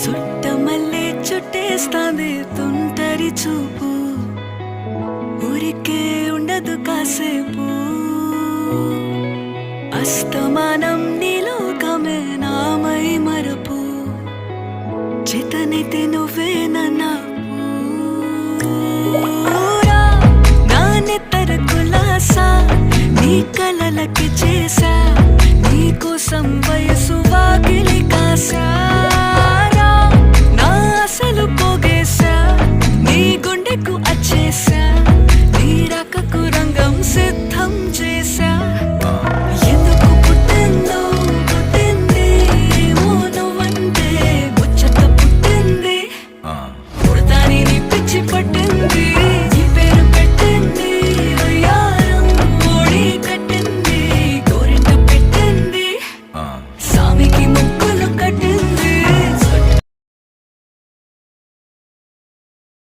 చుట్టమల్లే చుట్టేస్తాంది తుంటరి చూపు, ఊరికే ఉండదు కాసేపు. అస్తమానం నీలోకమే నామై మరపు, చేతనైతే నువ్వే నన్నూరా. నానెత్తర కులాసా నీ కలలకి చేసా, నీ కోసం వయసు వాకిలి కాసా.